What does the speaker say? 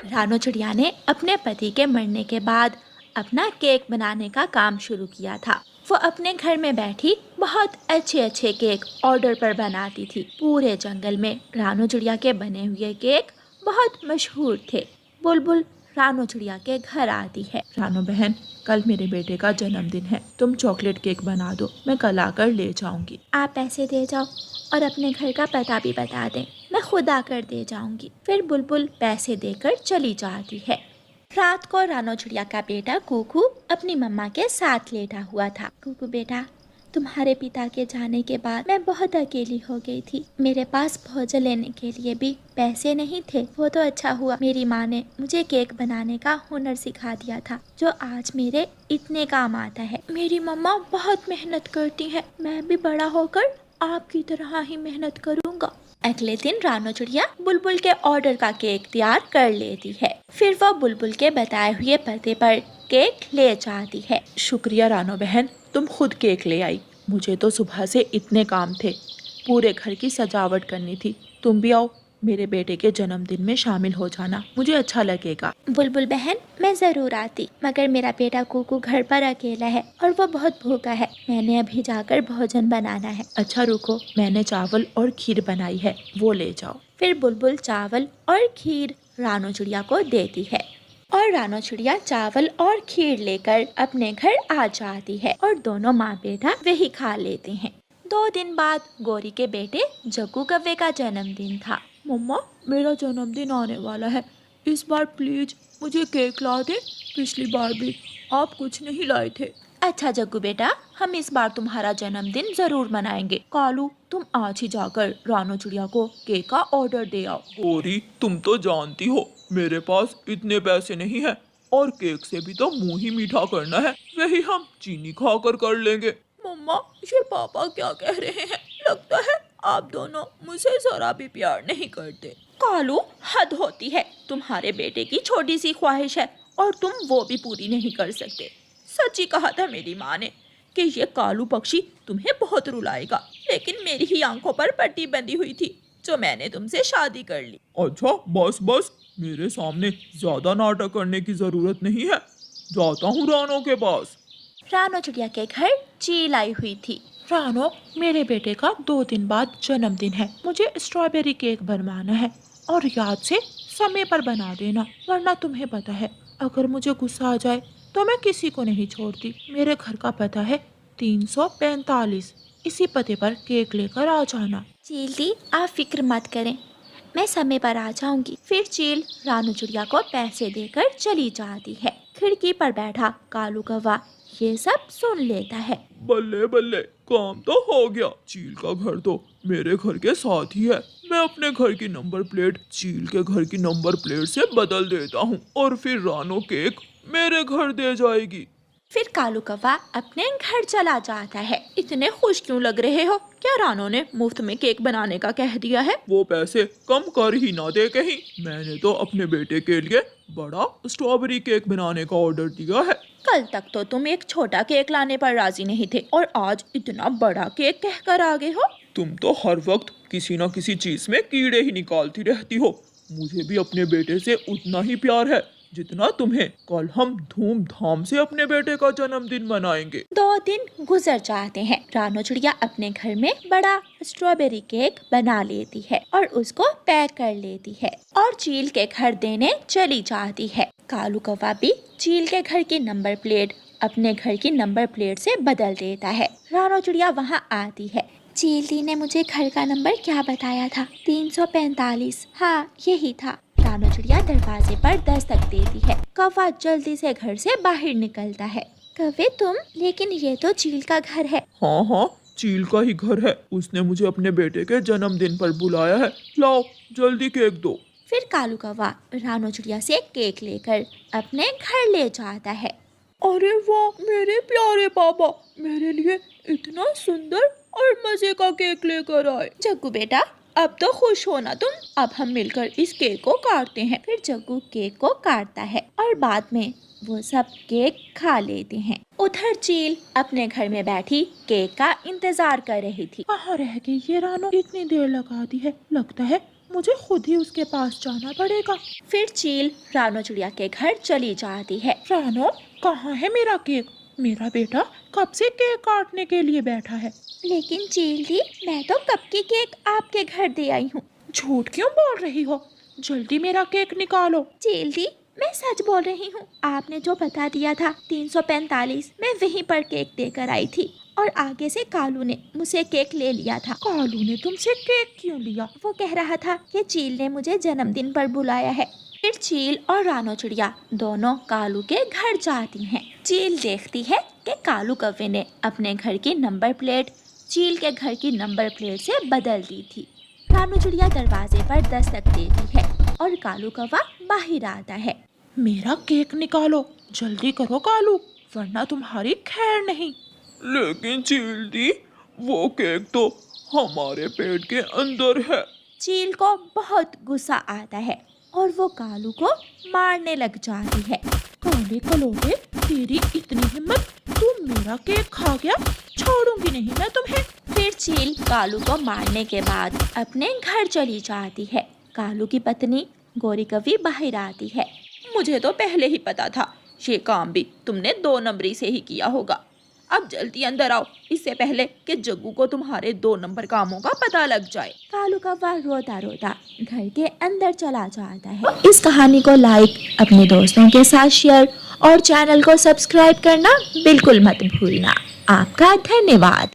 रानो चिड़िया ने अपने पति के मरने के बाद अपना केक बनाने का काम शुरू किया था। वो अपने घर में बैठी बहुत अच्छे अच्छे केक ऑर्डर पर बनाती थी। पूरे जंगल में रानो चिड़िया के बने हुए केक बहुत मशहूर थे। बुलबुल रानो चिड़िया के घर आती है। रानो बहन, कल मेरे बेटे का जन्मदिन है, तुम चॉकलेट केक बना दो, मैं कल आकर ले जाऊंगी। आप पैसे दे जाओ और अपने घर का पता भी बता दें, मैं खुद आकर दे जाऊंगी। फिर बुलबुल पैसे देकर चली जाती है। रात को रानो चिड़िया का बेटा कुकू अपनी मम्मा के साथ लेटा हुआ था। कुकू बेटा, तुम्हारे पिता के जाने के बाद मैं बहुत अकेली हो गई थी। मेरे पास भोजन लेने के लिए भी पैसे नहीं थे। वो तो अच्छा हुआ मेरी माँ ने मुझे केक बनाने का हुनर सिखा दिया था, जो आज मेरे इतने काम आता है। मेरी मम्मा बहुत मेहनत करती है, मैं भी बड़ा होकर आपकी तरह ही मेहनत करूँगा। अगले दिन रानो चिड़िया बुलबुल के ऑर्डर का केक तैयार कर लेती है। फिर वह बुलबुल के बताए हुए पते पर केक ले जाती है। शुक्रिया रानो बहन, तुम खुद केक ले आई। मुझे तो सुबह से इतने काम थे, पूरे घर की सजावट करनी थी। तुम भी आओ, मेरे बेटे के जन्मदिन में शामिल हो जाना, मुझे अच्छा लगेगा। बुलबुल बहन, मैं जरूर आती, मगर मेरा बेटा कुकू घर पर अकेला है और वो बहुत भूखा है। मैंने अभी जाकर भोजन बनाना है। अच्छा रुको, मैंने चावल और खीर बनाई है, वो ले जाओ। फिर बुलबुल चावल और खीर रानो चिड़िया को देती है और रानो चिड़िया चावल और खीर लेकर अपने घर आ जाती है और दोनों माँ बेटा वही खा लेते हैं। 2 दिन बाद गोरी के बेटे जग्गू कव्वे का जन्मदिन था। मम्मा, मेरा जन्मदिन आने वाला है, इस बार प्लीज मुझे केक ला दे। पिछली बार भी आप कुछ नहीं लाए थे। अच्छा जग्गू बेटा, हम इस बार तुम्हारा जन्मदिन जरूर मनाएंगे। कालू, तुम आज ही जाकर रानो चिड़िया को केक का ऑर्डर दे आओ। गोरी, तुम तो जानती हो मेरे पास इतने पैसे नहीं है, और केक से भी तो मुंह ही मीठा करना है, वही हम चीनी खाकर कर लेंगे। मम्मा, ये पापा क्या कह रहे हैं? लगता है आप दोनों मुझसे जरा भी प्यार नहीं करते। कालू, हद होती है। तुम्हारे बेटे की छोटी सी ख्वाहिश है और तुम वो भी पूरी नहीं कर सकते। सच ही कहा था मेरी माँ ने कि ये कालू पक्षी तुम्हें बहुत रुलाएगा, लेकिन मेरी ही आंखों पर पट्टी बंधी हुई थी, जो मैंने तुमसे शादी कर ली। अच्छा बस बस, मेरे सामने ज्यादा नाटक करने की जरूरत नहीं है। जाता हूँ रानो के पास। रानो चिड़िया के घर चील आई हुई थी। रानो, मेरे बेटे का 2 दिन बाद जन्मदिन है, मुझे स्ट्रॉबेरी केक बनवाना है, और याद से समय पर बना देना, वरना तुम्हें पता है अगर मुझे गुस्सा आ जाए तो मैं किसी को नहीं छोड़ती। मेरे घर का पता है 345, इसी पते पर केक लेकर आ जाना। चील दी, आप फिक्र मत करें, मैं समय पर आ जाऊंगी। फिर चील रानो चिड़िया को पैसे देकर चली जाती है। खिड़की पर बैठा कालू कौवा ये सब सुन लेता है। बल्ले बल्ले, काम तो हो गया। चील का घर तो मेरे घर के साथ ही है। मैं अपने घर की नंबर प्लेट चील के घर की नंबर प्लेट से बदल देता हूँ, और फिर रानो केक मेरे घर दे जाएगी। फिर कालू कौवा अपने घर चला जाता है। इतने खुश क्यों लग रहे हो? क्या रानो ने मुफ्त में केक बनाने का कह दिया है? वो पैसे कम कर ही ना दे कहीं। मैंने तो अपने बेटे के लिए बड़ा स्ट्रॉबेरी केक बनाने का ऑर्डर दिया है। कल तक तो तुम एक छोटा केक लाने पर राजी नहीं थे, और आज इतना बड़ा केक कहकर आ गए हो। तुम तो हर वक्त किसी न किसी चीज में कीड़े ही निकालती रहती हो। मुझे भी अपने बेटे से उतना ही प्यार है जितना तुम्हें। कल हम धूमधाम से अपने बेटे का जन्मदिन मनाएंगे। 2 दिन गुजर जाते हैं। रानो चिड़िया अपने घर में बड़ा स्ट्रॉबेरी केक बना लेती है और उसको पैक कर लेती है और चील के घर देने चली जाती है। कालू कौवा भी चील के घर की नंबर प्लेट अपने घर की नंबर प्लेट से बदल देता है। रानो चिड़िया वहाँ आती है। चील दी ने मुझे घर का नंबर क्या बताया था? 345। हाँ, यही था। रानो चिड़िया दरवाजे पर दस्तक देती है। कौवा जल्दी से घर से बाहर निकलता है। कौवे तुम, लेकिन ये तो चील का घर है। हाँ हाँ, चील का ही घर है। उसने मुझे अपने बेटे के जन्मदिन पर बुलाया है। लाओ जल्दी केक दो। फिर कालू कौवा रानो चिड़िया से केक लेकर अपने घर ले जाता है। अरे वाह, मेरे प्यारे पापा मेरे लिए इतना सुंदर और मजे का केक लेकर आए। जग्गू बेटा, अब तो खुश हो ना तुम। अब हम मिलकर इस केक को काटते हैं। फिर जग्गू केक को काटता है और बाद में वो सब केक खा लेते हैं। उधर चील अपने घर में बैठी केक का इंतजार कर रही थी। कहाँ रह गई ये रानो? इतनी देर लगा दी है, लगता है मुझे खुद ही उसके पास जाना पड़ेगा। फिर चील रानो चिड़िया के घर चली जाती है। रानो, कहाँ है मेरा केक? मेरा बेटा कब से केक काटने के लिए बैठा है। लेकिन चील दी, मैं तो कब की केक आपके घर दे आई हूँ। झूठ क्यों बोल रही हो? जल्दी मेरा केक निकालो। चील दी, मैं सच बोल रही हूँ। आपने जो बता दिया था 345, मैं वहीं पर केक देकर आई थी और आगे से कालू ने मुझसे केक ले लिया था। कालू ने तुमसे केक क्यों लिया? वो कह रहा था कि चील ने मुझे जन्मदिन पर बुलाया है। फिर चील और रानो चिड़िया दोनों कालू के घर जाती हैं। चील देखती है कि कालू कौवे ने अपने घर की नंबर प्लेट चील के घर की नंबर प्लेट से बदल दी थी। रानो चिड़िया दरवाजे पर दस्तक देती है और कालू कौवा बाहर आता है। मेरा केक निकालो, जल्दी करो कालू, वरना तुम्हारी खैर नहीं। लेकिन चील दी, वो केक तो हमारे पेट के अंदर है। चील को बहुत गुस्सा आता है और वो कालू को मारने लग जाती है। काले कलोटे, तेरी इतनी हिम्मत, तू मेरा केक खा गया? छोड़ूंगी नहीं मैं तुम्हें। फिर चील कालू को मारने के बाद अपने घर चली जाती है। कालू की पत्नी गोरी कौवी बाहर आती है। मुझे तो पहले ही पता था, ये काम भी तुमने 2 नंबरी से ही किया होगा। अब जल्दी अंदर आओ, इससे पहले कि जग्गू को तुम्हारे 2 नंबर कामों का पता लग जाए। कालू कौवा रोता रोता घर के अंदर चला जाता है। इस कहानी को लाइक, अपने दोस्तों के साथ शेयर और चैनल को सब्सक्राइब करना बिल्कुल मत भूलना। आपका धन्यवाद।